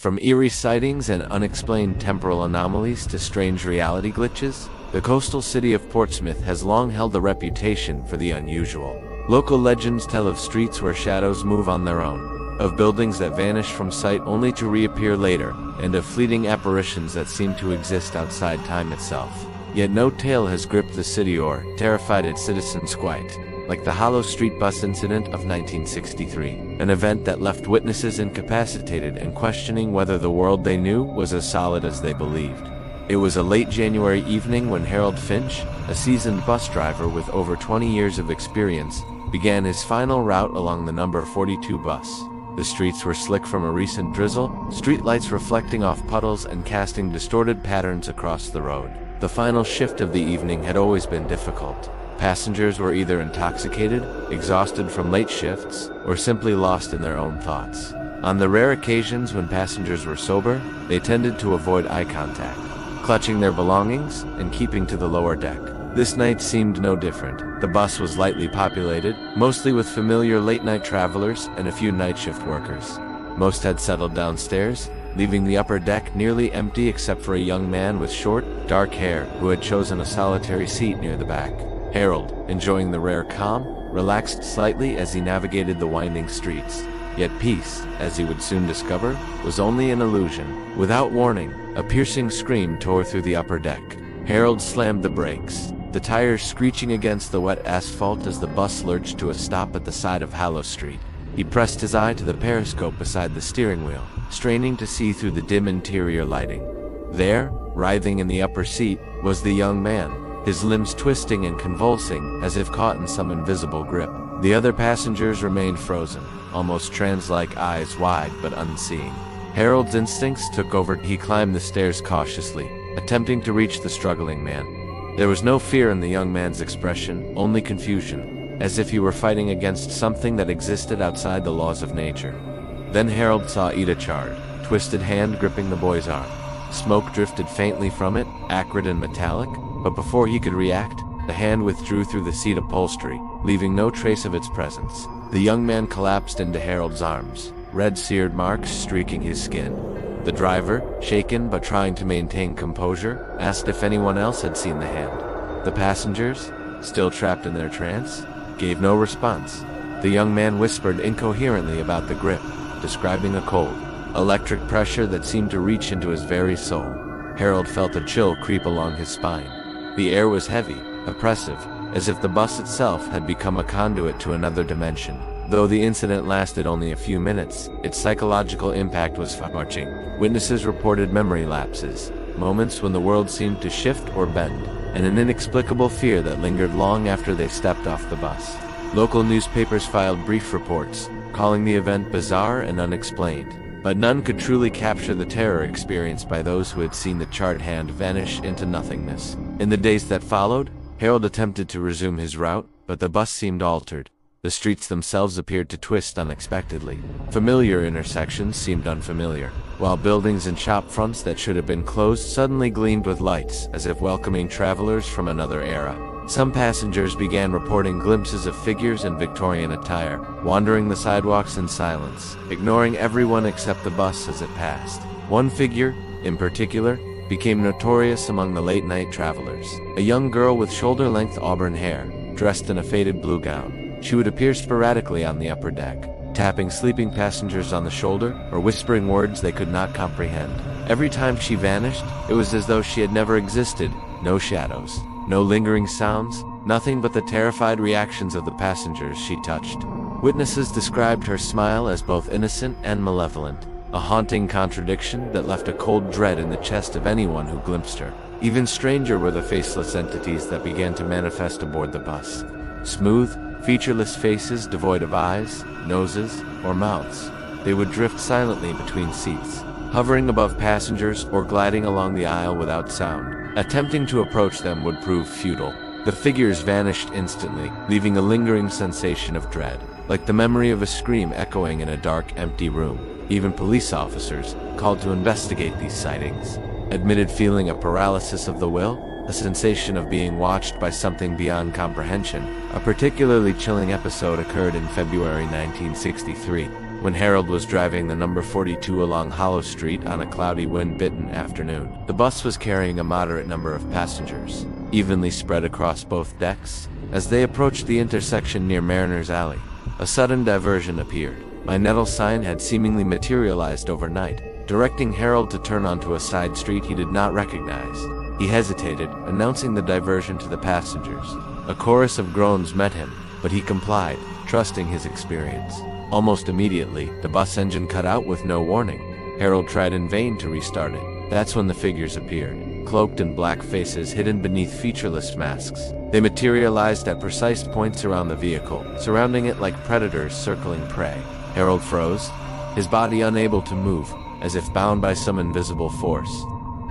From eerie sightings and unexplained temporal anomalies to strange reality glitches, the coastal city of Portsmouth has long held a reputation for the unusual. Local legends tell of streets where shadows move on their own, of buildings that vanish from sight only to reappear later, and of fleeting apparitions that seem to exist outside time itself. Yet no tale has gripped the city or terrified its citizens quite like the Wavertree Bus Incident of 1963, an event that left witnesses incapacitated and questioning whether the world they knew was as solid as they believed. It was a late January evening when Harold Finch, a seasoned bus driver with over 20 years of experience, began his final route along the number 42 bus. The streets were slick from a recent drizzle, streetlights reflecting off puddles and casting distorted patterns across the road. The final shift of the evening had always been difficult. Passengers were either intoxicated, exhausted from late shifts, or simply lost in their own thoughts. On the rare occasions when passengers were sober, they tended to avoid eye contact, clutching their belongings and keeping to the lower deck. This night seemed no different. The bus was lightly populated, mostly with familiar late-night travelers and a few night shift workers. Most had settled downstairs, leaving the upper deck nearly empty except for a young man with short, dark hair who had chosen a solitary seat near the back. Harold, enjoying the rare calm, relaxed slightly as he navigated the winding streets. Yet peace, as he would soon discover, was only an illusion. Without warning, a piercing scream tore through the upper deck. Harold slammed the brakes, the tires screeching against the wet asphalt as the bus lurched to a stop at the side of Hallow Street. He pressed his eye to the periscope beside the steering wheel, straining to see through the dim interior lighting. There, writhing in the upper seat, was the young man, his limbs twisting and convulsing as if caught in some invisible grip. The other passengers remained frozen, almost trance-like, eyes wide but unseeing. Harold's instincts took over. He climbed the stairs cautiously, attempting to reach the struggling man. There was no fear in the young man's expression, only confusion, as if he were fighting against something that existed outside the laws of nature. Then Harold saw etched, twisted hand gripping the boy's arm. Smoke drifted faintly from it, acrid and metallic, but before he could react, the hand withdrew through the seat upholstery, leaving no trace of its presence. The young man collapsed into Harold's arms, red seared marks streaking his skin. The driver, shaken but trying to maintain composure, asked if anyone else had seen the hand. The passengers, still trapped in their trance, gave no response. The young man whispered incoherently about the grip, describing a cold, electric pressure that seemed to reach into his very soul. Harold felt a chill creep along his spine. The air was heavy, oppressive, as if the bus itself had become a conduit to another dimension. Though the incident lasted only a few minutes, its psychological impact was far-reaching. Witnesses reported memory lapses, moments when the world seemed to shift or bend, and an inexplicable fear that lingered long after they stepped off the bus. Local newspapers filed brief reports, calling the event bizarre and unexplained. But none could truly capture the terror experienced by those who had seen the charred hand vanish into nothingness. In the days that followed, Harold attempted to resume his route, but the bus seemed altered. The streets themselves appeared to twist unexpectedly. Familiar intersections seemed unfamiliar, while buildings and shop fronts that should have been closed suddenly gleamed with lights, as if welcoming travelers from another era. Some passengers began reporting glimpses of figures in Victorian attire, wandering the sidewalks in silence, ignoring everyone except the bus as it passed. One figure, in particular, became notorious among the late-night travelers. A young girl with shoulder-length auburn hair, dressed in a faded blue gown. She would appear sporadically on the upper deck, tapping sleeping passengers on the shoulder or whispering words they could not comprehend. Every time she vanished, it was as though she had never existed. No shadows, no lingering sounds, nothing but the terrified reactions of the passengers she touched. Witnesses described her smile as both innocent and malevolent, a haunting contradiction that left a cold dread in the chest of anyone who glimpsed her. Even stranger were the faceless entities that began to manifest aboard the bus. Smooth, featureless faces devoid of eyes, noses, or mouths. They would drift silently between seats, hovering above passengers or gliding along the aisle without sound. Attempting to approach them would prove futile. The figures vanished instantly, leaving a lingering sensation of dread, like the memory of a scream echoing in a dark, empty room. Even police officers, called to investigate these sightings, admitted feeling a paralysis of the will, a sensation of being watched by something beyond comprehension. A particularly chilling episode occurred in February 1963, when Harold was driving the number 42 along Hollow Street on a cloudy, wind-bitten afternoon. The bus was carrying a moderate number of passengers, evenly spread across both decks. As they approached the intersection near Mariner's Alley, a sudden diversion appeared. A needle sign had seemingly materialized overnight, directing Harold to turn onto a side street he did not recognize. He hesitated, announcing the diversion to the passengers. A chorus of groans met him, but he complied, trusting his experience. Almost immediately, the bus engine cut out with no warning. Harold tried in vain to restart it. That's when the figures appeared, cloaked in black faces hidden beneath featureless masks. They materialized at precise points around the vehicle, surrounding it like predators circling prey. Harold froze, his body unable to move, as if bound by some invisible force.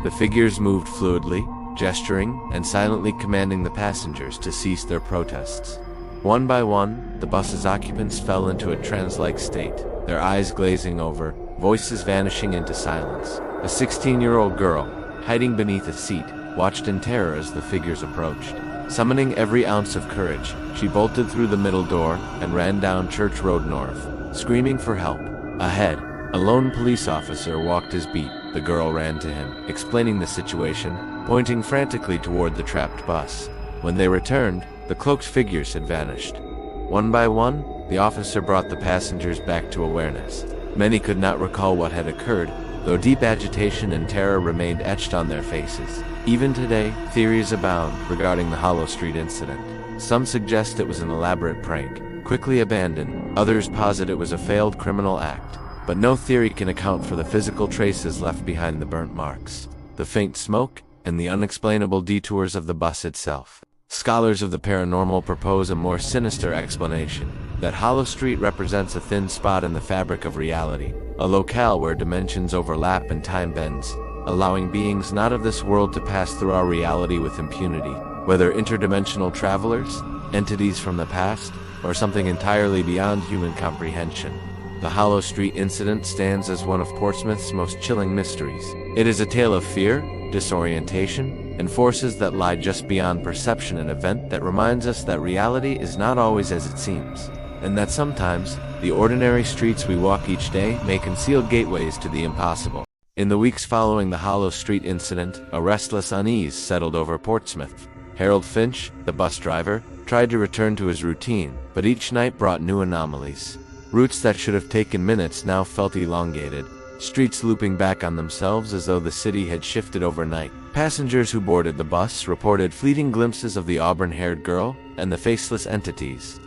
The figures moved fluidly, gesturing and silently commanding the passengers to cease their protests. One by one, the bus's occupants fell into a trance-like state, their eyes glazing over, voices vanishing into silence. A 16-year-old girl, hiding beneath a seat, watched in terror as the figures approached. Summoning every ounce of courage, she bolted through the middle door and ran down Church Road North, screaming for help. Ahead, a lone police officer walked his beat. The girl ran to him, explaining the situation, pointing frantically toward the trapped bus. When they returned, the cloaked figures had vanished. One by one, the officer brought the passengers back to awareness. Many could not recall what had occurred, though deep agitation and terror remained etched on their faces. Even today, theories abound regarding the Hollow Street incident. Some suggest it was an elaborate prank, quickly abandoned. Others posit it was a failed criminal act. But no theory can account for the physical traces left behind the burnt marks, the faint smoke, and the unexplainable detours of the bus itself. Scholars of the paranormal propose a more sinister explanation, that Hollow Street represents a thin spot in the fabric of reality, a locale where dimensions overlap and time bends, allowing beings not of this world to pass through our reality with impunity. Whether interdimensional travelers, entities from the past, or something entirely beyond human comprehension, the Hollow Street incident stands as one of Portsmouth's most chilling mysteries. It is a tale of fear, disorientation, and forces that lie just beyond perception, an event that reminds us that reality is not always as it seems, and that sometimes, the ordinary streets we walk each day may conceal gateways to the impossible. In the weeks following the Hollow Street incident, a restless unease settled over Portsmouth. Harold Finch, the bus driver, tried to return to his routine, but each night brought new anomalies. Routes that should have taken minutes now felt elongated, streets looping back on themselves as though the city had shifted overnight. Passengers who boarded the bus reported fleeting glimpses of the auburn-haired girl and the faceless entities,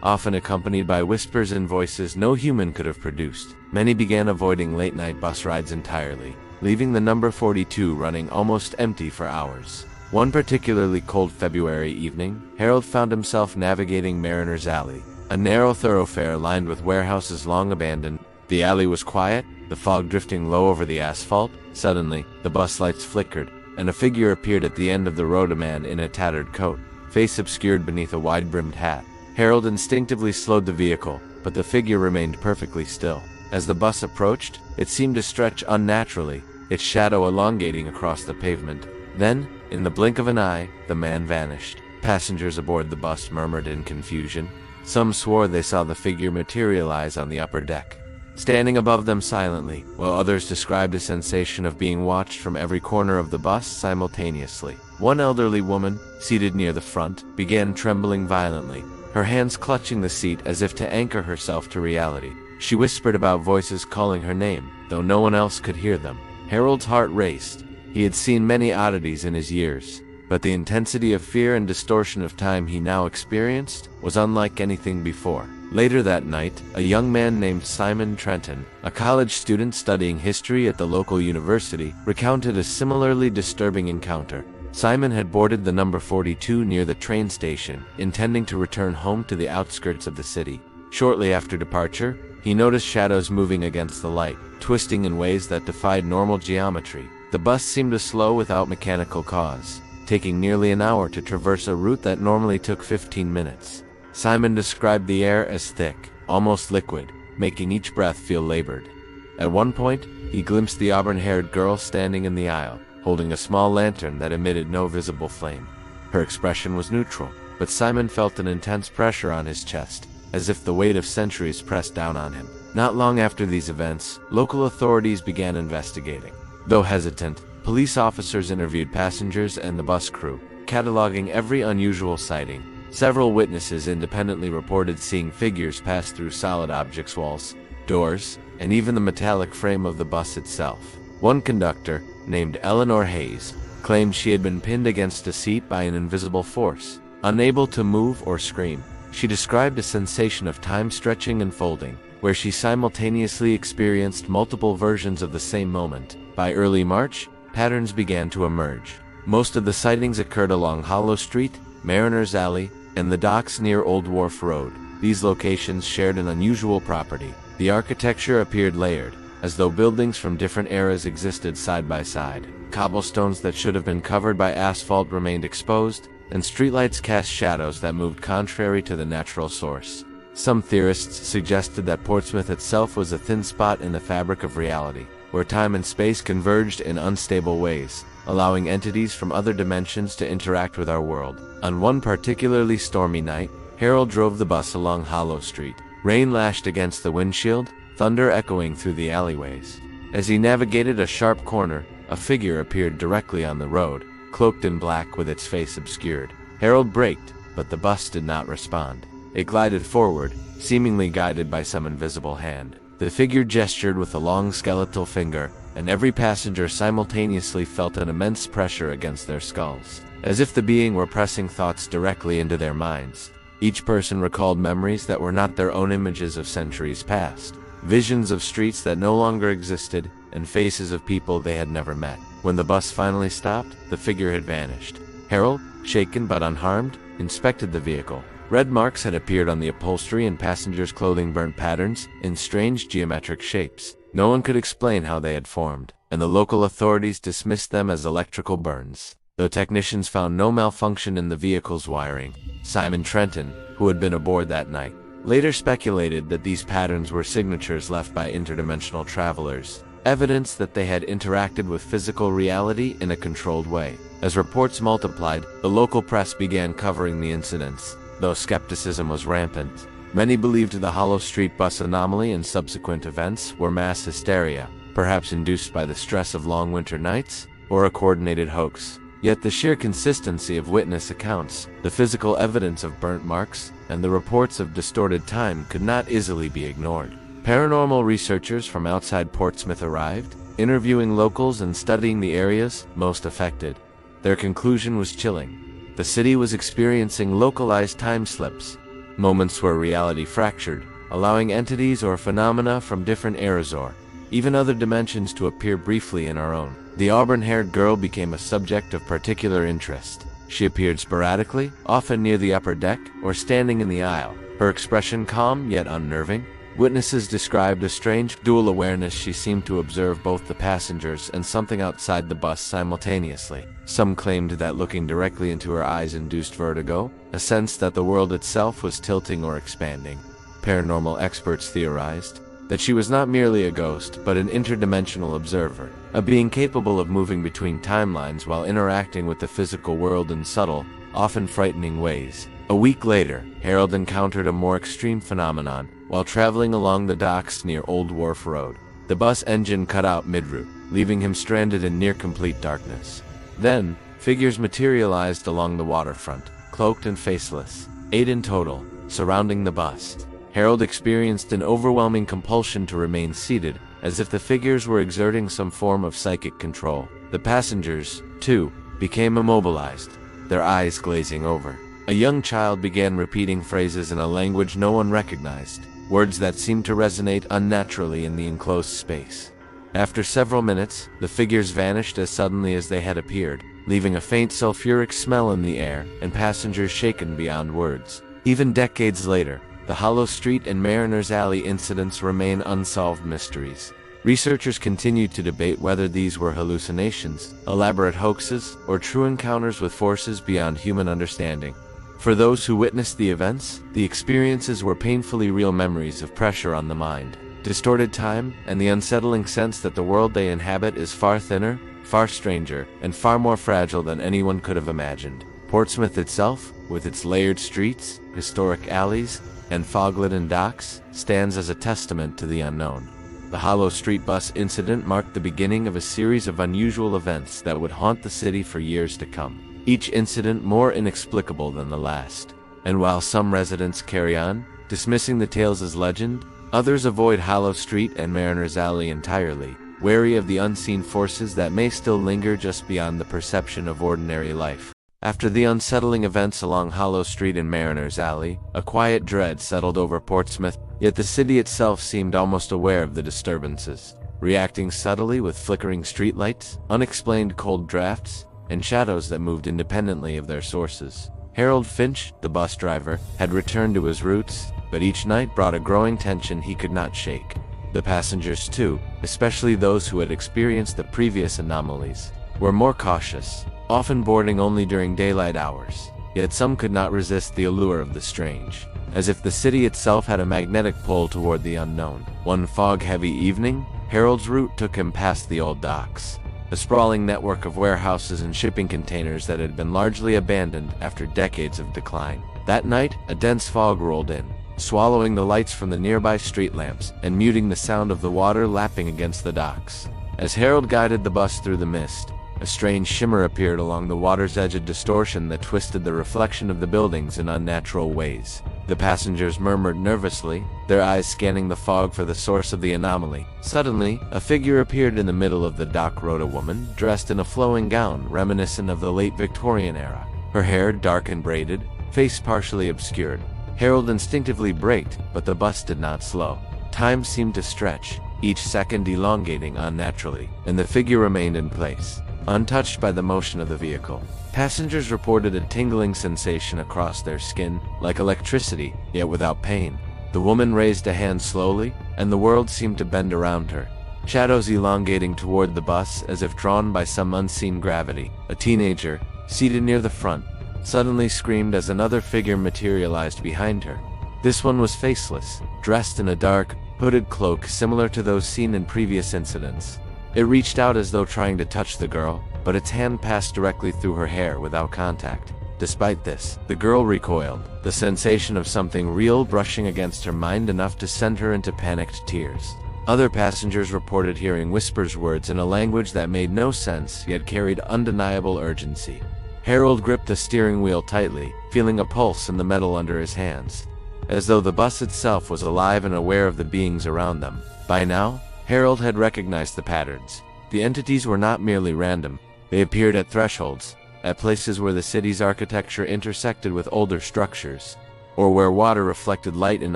often accompanied by whispers and voices no human could have produced. Many began avoiding late-night bus rides entirely, leaving the number 42 running almost empty for hours. One particularly cold February evening, Harold found himself navigating Mariner's Alley, a narrow thoroughfare lined with warehouses long abandoned. The alley was quiet, the fog drifting low over the asphalt. Suddenly, the bus lights flickered, and a figure appeared at the end of the road, a man in a tattered coat, face obscured beneath a wide-brimmed hat. Harold instinctively slowed the vehicle, but the figure remained perfectly still. As the bus approached, it seemed to stretch unnaturally, its shadow elongating across the pavement. Then, in the blink of an eye, the man vanished. Passengers aboard the bus murmured in confusion. Some swore they saw the figure materialize on the upper deck, standing above them silently, while others described a sensation of being watched from every corner of the bus simultaneously. One elderly woman, seated near the front, began trembling violently, her hands clutching the seat as if to anchor herself to reality. She whispered about voices calling her name, though no one else could hear them. Harold's heart raced. He had seen many oddities in his years, but the intensity of fear and distortion of time he now experienced was unlike anything before. Later that night, a young man named Simon Trenton, a college student studying history at the local university, recounted a similarly disturbing encounter. Simon had boarded the number 42 near the train station, intending to return home to the outskirts of the city. Shortly after departure, he noticed shadows moving against the light, twisting in ways that defied normal geometry. The bus seemed to slow without mechanical cause, taking nearly an hour to traverse a route that normally took 15 minutes. Simon described the air as thick, almost liquid, making each breath feel labored. At one point, he glimpsed the auburn-haired girl standing in the aisle, holding a small lantern that emitted no visible flame. Her expression was neutral, but Simon felt an intense pressure on his chest, as if the weight of centuries pressed down on him. Not long after these events, local authorities began investigating. Though hesitant, police officers interviewed passengers and the bus crew, cataloging every unusual sighting. Several witnesses independently reported seeing figures pass through solid objects, walls, doors, and even the metallic frame of the bus itself. One conductor, named Eleanor Hayes, claimed she had been pinned against a seat by an invisible force. Unable to move or scream, she described a sensation of time stretching and folding, where she simultaneously experienced multiple versions of the same moment. By early March, patterns began to emerge. Most of the sightings occurred along Hollow Street, Mariner's Alley, and the docks near Old Wharf Road. These locations shared an unusual property. The architecture appeared layered, as though buildings from different eras existed side by side. Cobblestones that should have been covered by asphalt remained exposed, and streetlights cast shadows that moved contrary to the natural source. Some theorists suggested that Portsmouth itself was a thin spot in the fabric of reality, where time and space converged in unstable ways, allowing entities from other dimensions to interact with our world. On one particularly stormy night, Harold drove the bus along Hollow Street. Rain lashed against the windshield, thunder echoing through the alleyways. As he navigated a sharp corner, a figure appeared directly on the road, cloaked in black with its face obscured. Harold braked, but the bus did not respond. It glided forward, seemingly guided by some invisible hand. The figure gestured with a long skeletal finger, and every passenger simultaneously felt an immense pressure against their skulls, as if the being were pressing thoughts directly into their minds. Each person recalled memories that were not their own images of centuries past, visions of streets that no longer existed, and faces of people they had never met. When the bus finally stopped, the figure had vanished. Harold, shaken but unharmed, inspected the vehicle. Red marks had appeared on the upholstery and passengers' clothing, burnt patterns in strange geometric shapes. No one could explain how they had formed, and the local authorities dismissed them as electrical burns. Though technicians found no malfunction in the vehicle's wiring, Simon Trenton, who had been aboard that night, later speculated that these patterns were signatures left by interdimensional travelers, evidence that they had interacted with physical reality in a controlled way. As reports multiplied, the local press began covering the incidents. Though skepticism was rampant, many believed the Hollow Street bus anomaly and subsequent events were mass hysteria, perhaps induced by the stress of long winter nights, or a coordinated hoax. Yet the sheer consistency of witness accounts, the physical evidence of burnt marks, and the reports of distorted time could not easily be ignored. Paranormal researchers from outside Portsmouth arrived, interviewing locals and studying the areas most affected. Their conclusion was chilling. The city was experiencing localized time slips, moments where reality fractured, allowing entities or phenomena from different eras or even other dimensions to appear briefly in our own. The auburn-haired girl became a subject of particular interest. She appeared sporadically, often near the upper deck or standing in the aisle, her expression calm yet unnerving. Witnesses described a strange dual awareness. She seemed to observe both the passengers and something outside the bus simultaneously. Some claimed that looking directly into her eyes induced vertigo, a sense that the world itself was tilting or expanding. Paranormal experts theorized that she was not merely a ghost, but an interdimensional observer, a being capable of moving between timelines while interacting with the physical world in subtle, often frightening ways. A week later, Harold encountered a more extreme phenomenon while traveling along the docks near Old Wharf Road. The bus engine cut out mid-route, leaving him stranded in near-complete darkness. Then, figures materialized along the waterfront, cloaked and faceless, 8 in total, surrounding the bus. Harold experienced an overwhelming compulsion to remain seated, as if the figures were exerting some form of psychic control. The passengers, too, became immobilized, their eyes glazing over. A young child began repeating phrases in a language no one recognized, words that seemed to resonate unnaturally in the enclosed space. After several minutes, the figures vanished as suddenly as they had appeared, leaving a faint sulfuric smell in the air and passengers shaken beyond words. Even decades later, the Hollow Street and Mariner's Alley incidents remain unsolved mysteries. Researchers continue to debate whether these were hallucinations, elaborate hoaxes, or true encounters with forces beyond human understanding. For those who witnessed the events, the experiences were painfully real memories of pressure on the mind, distorted time, and the unsettling sense that the world they inhabit is far thinner, far stranger, and far more fragile than anyone could have imagined. Portsmouth itself, with its layered streets, historic alleys, and fog-laden docks stands as a testament to the unknown. The Hollow Street Bus Incident marked the beginning of a series of unusual events that would haunt the city for years to come, each incident more inexplicable than the last. And while some residents carry on, dismissing the tales as legend, others avoid Hollow Street and Mariner's Alley entirely, wary of the unseen forces that may still linger just beyond the perception of ordinary life. After the unsettling events along Hollow Street and Mariner's Alley, a quiet dread settled over Portsmouth, yet the city itself seemed almost aware of the disturbances, reacting subtly with flickering streetlights, unexplained cold drafts, and shadows that moved independently of their sources. Harold Finch, the bus driver, had returned to his roots, but each night brought a growing tension he could not shake. The passengers too, especially those who had experienced the previous anomalies, were more cautious, often boarding only during daylight hours. Yet some could not resist the allure of the strange, as if the city itself had a magnetic pull toward the unknown. One fog-heavy evening, Harold's route took him past the old docks, a sprawling network of warehouses and shipping containers that had been largely abandoned after decades of decline. That night, a dense fog rolled in, swallowing the lights from the nearby street lamps and muting the sound of the water lapping against the docks. As Harold guided the bus through the mist, a strange shimmer appeared along the water's edge, a distortion that twisted the reflection of the buildings in unnatural ways. The passengers murmured nervously, their eyes scanning the fog for the source of the anomaly. Suddenly, a figure appeared in the middle of the dock road, a woman dressed in a flowing gown reminiscent of the late Victorian era, her hair dark and braided, face partially obscured. Harold instinctively braked, but the bus did not slow. Time seemed to stretch, each second elongating unnaturally, and the figure remained in place, untouched by the motion of the vehicle. Passengers reported a tingling sensation across their skin, like electricity, yet without pain. The woman raised a hand slowly, and the world seemed to bend around her, shadows elongating toward the bus as if drawn by some unseen gravity. A teenager, seated near the front, suddenly screamed as another figure materialized behind her. This one was Faceless, dressed in a dark, hooded cloak similar to those seen in previous incidents. It reached out as though trying to touch the girl, but its hand passed directly through her hair without contact. Despite this, the girl recoiled, the sensation of something real brushing against her mind enough to send her into panicked tears. Other passengers reported hearing whispers, words in a language that made no sense yet carried undeniable urgency. Harold gripped the steering wheel tightly, feeling a pulse in the metal under his hands, as though the bus itself was alive and aware of the beings around them. By now, Harold had recognized the patterns. The entities were not merely random. They appeared at thresholds, at places where the city's architecture intersected with older structures, or where water reflected light in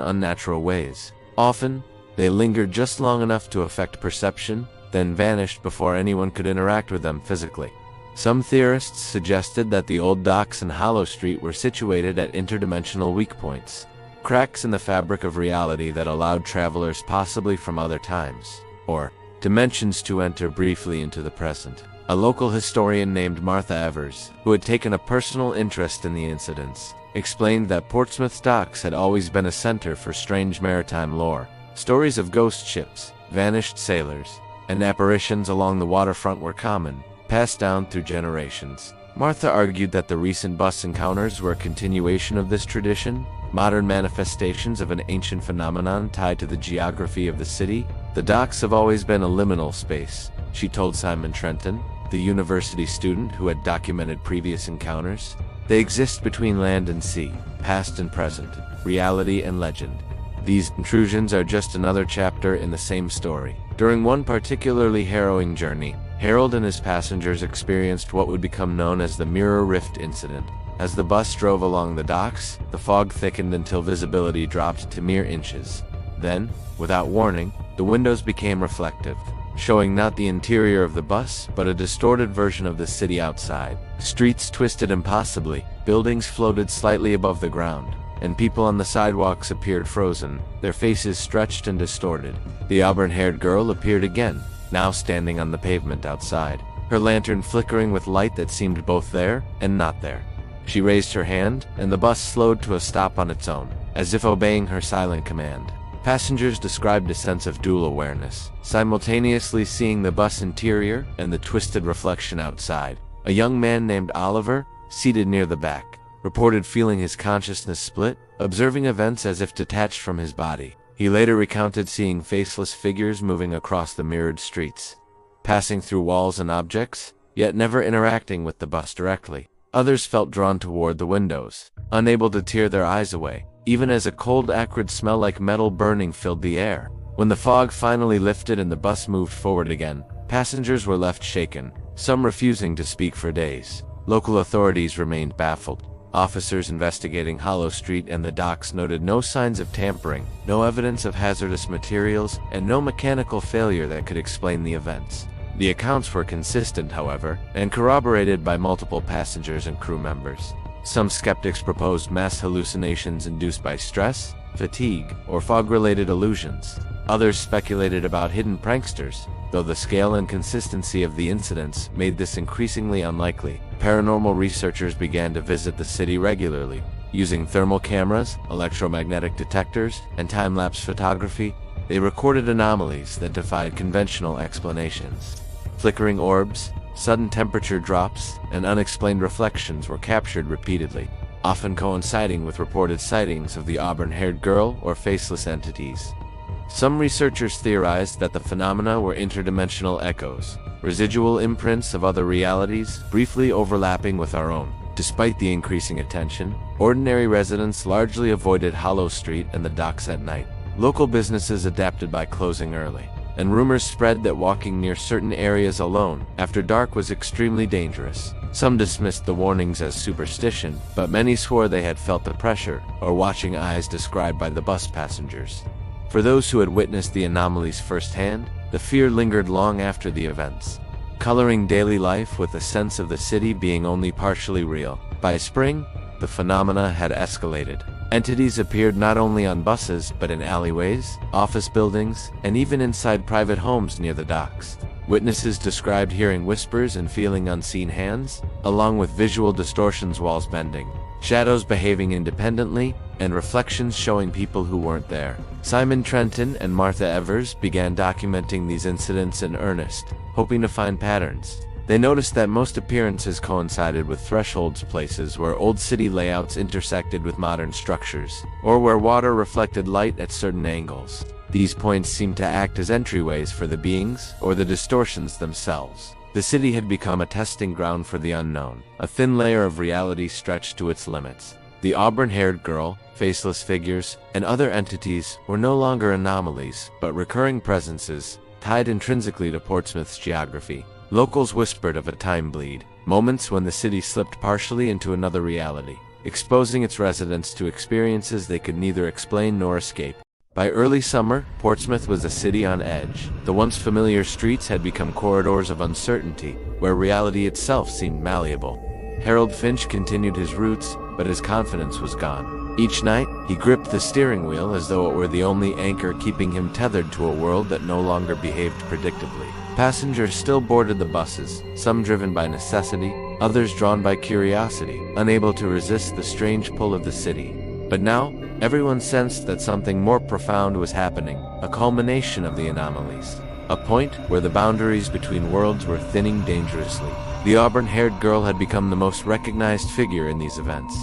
unnatural ways. Often, they lingered just long enough to affect perception, then vanished before anyone could interact with them physically. Some theorists suggested that the old docks and Hollow Street were situated at interdimensional weak points, cracks in the fabric of reality that allowed travelers possibly from other times, or dimensions, to enter briefly into the present. A local historian named Martha Evers, who had taken a personal interest in the incidents, explained that Portsmouth docks had always been a center for strange maritime lore. Stories of ghost ships, vanished sailors, and apparitions along the waterfront were common, passed down through generations. Martha argued that the recent bus encounters were a continuation of this tradition, modern manifestations of an ancient phenomenon tied to the geography of the city. The docks have always been a liminal space, she told Simon Trenton, the university student who had documented previous encounters. They exist between land and sea, past and present, reality and legend. These intrusions are just another chapter in the same story. During one particularly harrowing journey, Harold and his passengers experienced what would become known as the Mirror Rift Incident. As the bus drove along the docks, the fog thickened until visibility dropped to mere inches. Then, without warning, the windows became reflective, showing not the interior of the bus, but a distorted version of the city outside. Streets twisted impossibly, buildings floated slightly above the ground, and people on the sidewalks appeared frozen, their faces stretched and distorted. The auburn-haired girl appeared again, now standing on the pavement outside, her lantern flickering with light that seemed both there and not there. She raised her hand, and the bus slowed to a stop on its own, as if obeying her silent command. Passengers described a sense of dual awareness, simultaneously seeing the bus interior and the twisted reflection outside. A young man named Oliver, seated near the back, reported feeling his consciousness split, observing events as if detached from his body. He later recounted seeing faceless figures moving across the mirrored streets, passing through walls and objects, yet never interacting with the bus directly. Others felt drawn toward the windows, unable to tear their eyes away, even as a cold, acrid smell like metal burning filled the air. When the fog finally lifted and the bus moved forward again, passengers were left shaken, some refusing to speak for days. Local authorities remained baffled. Officers investigating Hollow Street and the docks noted no signs of tampering, no evidence of hazardous materials, and no mechanical failure that could explain the events. The accounts were consistent, however, and corroborated by multiple passengers and crew members. Some skeptics proposed mass hallucinations induced by stress, fatigue, or fog-related illusions. Others speculated about hidden pranksters, though the scale and consistency of the incidents made this increasingly unlikely. Paranormal researchers began to visit the city regularly. Using thermal cameras, electromagnetic detectors, and time-lapse photography, they recorded anomalies that defied conventional explanations. Flickering orbs, sudden temperature drops, and unexplained reflections were captured repeatedly, often coinciding with reported sightings of the auburn-haired girl or faceless entities. Some researchers theorized that the phenomena were interdimensional echoes, residual imprints of other realities briefly overlapping with our own. Despite the increasing attention, ordinary residents largely avoided Hollow Street and the docks at night. Local businesses adapted by closing early, and rumors spread that walking near certain areas alone after dark was extremely dangerous. Some dismissed the warnings as superstition, but many swore they had felt the pressure or watching eyes described by the bus passengers. For those who had witnessed the anomalies firsthand, the fear lingered long after the events, coloring daily life with a sense of the city being only partially real. By spring, the phenomena had escalated. Entities appeared not only on buses but in alleyways, office buildings, and even inside private homes near the docks. Witnesses described hearing whispers and feeling unseen hands, along with visual distortions, walls bending, shadows behaving independently, and reflections showing people who weren't there. Simon Trenton and Martha Evers began documenting these incidents in earnest, hoping to find patterns. They noticed that most appearances coincided with thresholds, places where old city layouts intersected with modern structures, or where water reflected light at certain angles. These points seemed to act as entryways for the beings or the distortions themselves. The city had become a testing ground for the unknown. A thin layer of reality stretched to its limits. The auburn-haired girl, faceless figures, and other entities were no longer anomalies, but recurring presences, tied intrinsically to Portsmouth's geography. Locals whispered of a time bleed, moments when the city slipped partially into another reality, exposing its residents to experiences they could neither explain nor escape. By early summer, Portsmouth was a city on edge. The once familiar streets had become corridors of uncertainty, where reality itself seemed malleable. Harold Finch continued his routes, but his confidence was gone. Each night, he gripped the steering wheel as though it were the only anchor keeping him tethered to a world that no longer behaved predictably. Passengers still boarded the buses, some driven by necessity, others drawn by curiosity, unable to resist the strange pull of the city. But now, everyone sensed that something more profound was happening, a culmination of the anomalies. A point where the boundaries between worlds were thinning dangerously. The auburn-haired girl had become the most recognized figure in these events.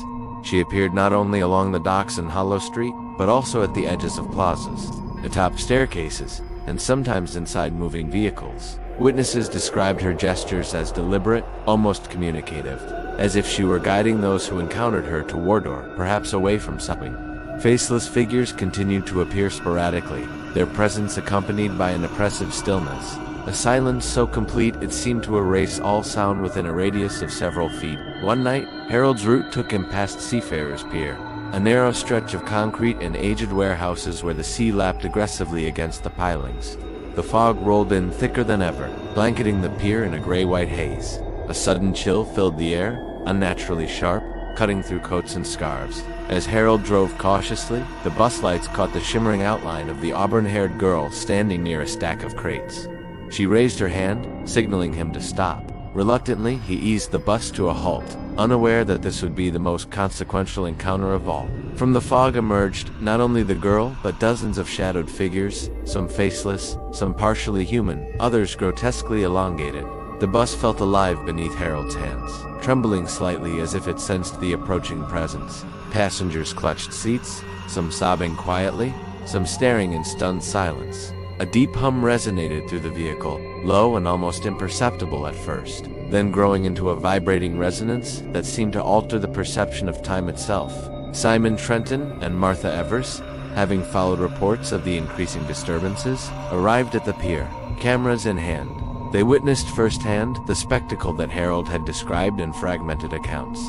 She appeared not only along the docks and Hollow Street, but also at the edges of plazas, atop staircases, and sometimes inside moving vehicles. Witnesses described her gestures as deliberate, almost communicative, as if she were guiding those who encountered her toward or perhaps away from something. Faceless figures continued to appear sporadically, their presence accompanied by an oppressive stillness, a silence so complete it seemed to erase all sound within a radius of several feet. One night, Harold's route took him past Seafarers' Pier, a narrow stretch of concrete and aged warehouses where the sea lapped aggressively against the pilings. The fog rolled in thicker than ever, blanketing the pier in a gray-white haze. A sudden chill filled the air, unnaturally sharp, cutting through coats and scarves. As Harold drove cautiously, the bus lights caught the shimmering outline of the auburn-haired girl standing near a stack of crates. She raised her hand, signaling him to stop. Reluctantly, he eased the bus to a halt, unaware that this would be the most consequential encounter of all. From the fog emerged not only the girl, but dozens of shadowed figures, some faceless, some partially human, others grotesquely elongated. The bus felt alive beneath Harold's hands, trembling slightly as if it sensed the approaching presence. Passengers clutched seats, some sobbing quietly, some staring in stunned silence. A deep hum resonated through the vehicle, low and almost imperceptible at first, then growing into a vibrating resonance that seemed to alter the perception of time itself. Simon Trenton and Martha Evers, having followed reports of the increasing disturbances, arrived at the pier, cameras in hand. They witnessed firsthand the spectacle that Harold had described in fragmented accounts.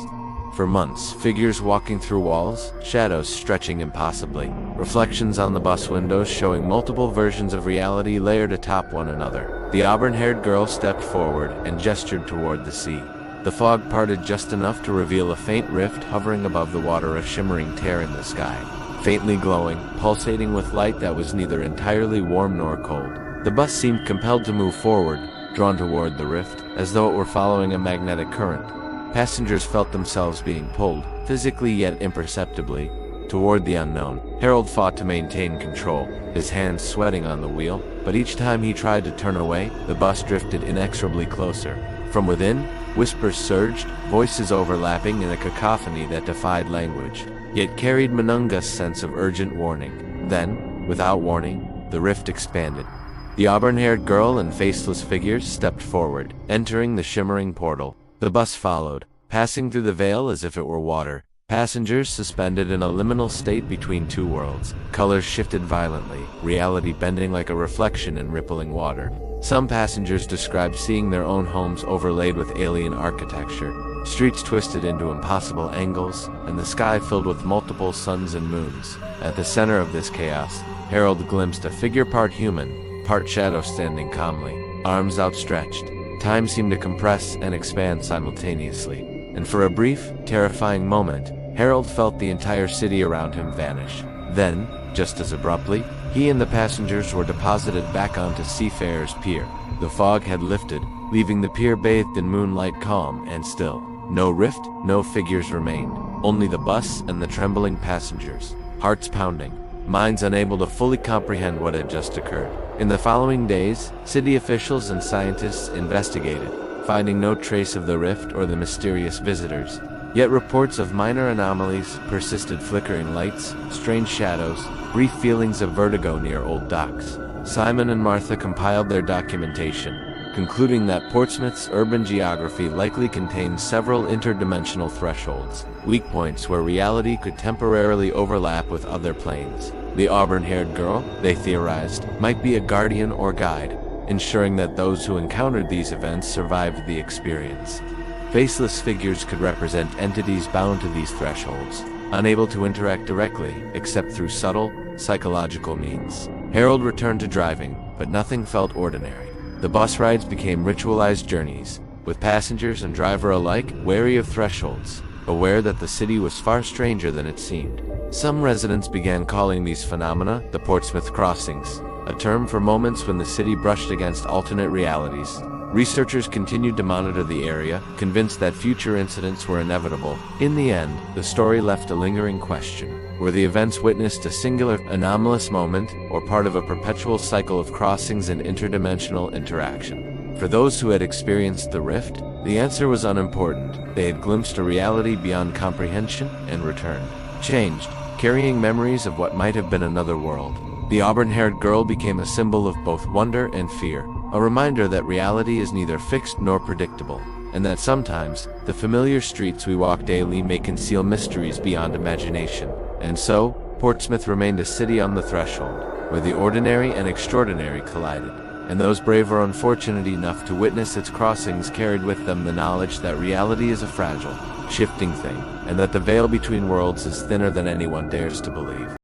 For months, figures walking through walls, shadows stretching impossibly, reflections on the bus windows showing multiple versions of reality layered atop one another. The auburn-haired girl stepped forward and gestured toward the sea. The fog parted just enough to reveal a faint rift hovering above the water, a shimmering tear in the sky, faintly glowing, pulsating with light that was neither entirely warm nor cold. The bus seemed compelled to move forward, drawn toward the rift, as though it were following a magnetic current. Passengers felt themselves being pulled, physically yet imperceptibly, toward the unknown. Harold fought to maintain control, his hands sweating on the wheel, but each time he tried to turn away, the bus drifted inexorably closer. From within, whispers surged, voices overlapping in a cacophony that defied language, yet carried Menunga's sense of urgent warning. Then, without warning, the rift expanded. The auburn-haired girl and faceless figures stepped forward, entering the shimmering portal. The bus followed, passing through the veil as if it were water. Passengers suspended in a liminal state between two worlds. Colors shifted violently, reality bending like a reflection in rippling water. Some passengers described seeing their own homes overlaid with alien architecture, streets twisted into impossible angles, and the sky filled with multiple suns and moons. At the center of this chaos, Harold glimpsed a figure part human, part shadow standing calmly, arms outstretched. Time seemed to compress and expand simultaneously, and for a brief, terrifying moment, Harold felt the entire city around him vanish. Then, just as abruptly, he and the passengers were deposited back onto Seafarers Pier. The fog had lifted, leaving the pier bathed in moonlight, calm and still. No rift, no figures remained, only the bus and the trembling passengers, hearts pounding, minds unable to fully comprehend what had just occurred. In the following days, city officials and scientists investigated, finding no trace of the rift or the mysterious visitors. Yet reports of minor anomalies persisted: flickering lights, strange shadows, brief feelings of vertigo near old docks. Simon and Martha compiled their documentation, concluding that Portsmouth's urban geography likely contained several interdimensional thresholds, weak points where reality could temporarily overlap with other planes. The auburn-haired girl, they theorized, might be a guardian or guide, ensuring that those who encountered these events survived the experience. Faceless figures could represent entities bound to these thresholds, unable to interact directly except through subtle, psychological means. Harold returned to driving, but nothing felt ordinary. The bus rides became ritualized journeys, with passengers and driver alike wary of thresholds, aware that the city was far stranger than it seemed. Some residents began calling these phenomena the Portsmouth crossings, a term for moments when the city brushed against alternate realities. Researchers continued to monitor the area, convinced that future incidents were inevitable. In the end, the story left a lingering question. Were the events witnessed a singular, anomalous moment, or part of a perpetual cycle of crossings and interdimensional interaction? For those who had experienced the rift, the answer was unimportant. They had glimpsed a reality beyond comprehension and returned, changed, carrying memories of what might have been another world. The auburn-haired girl became a symbol of both wonder and fear, a reminder that reality is neither fixed nor predictable, and that sometimes, the familiar streets we walk daily may conceal mysteries beyond imagination. And so, Portsmouth remained a city on the threshold, where the ordinary and extraordinary collided, and those brave or unfortunate enough to witness its crossings carried with them the knowledge that reality is a fragile, shifting thing, and that the veil between worlds is thinner than anyone dares to believe.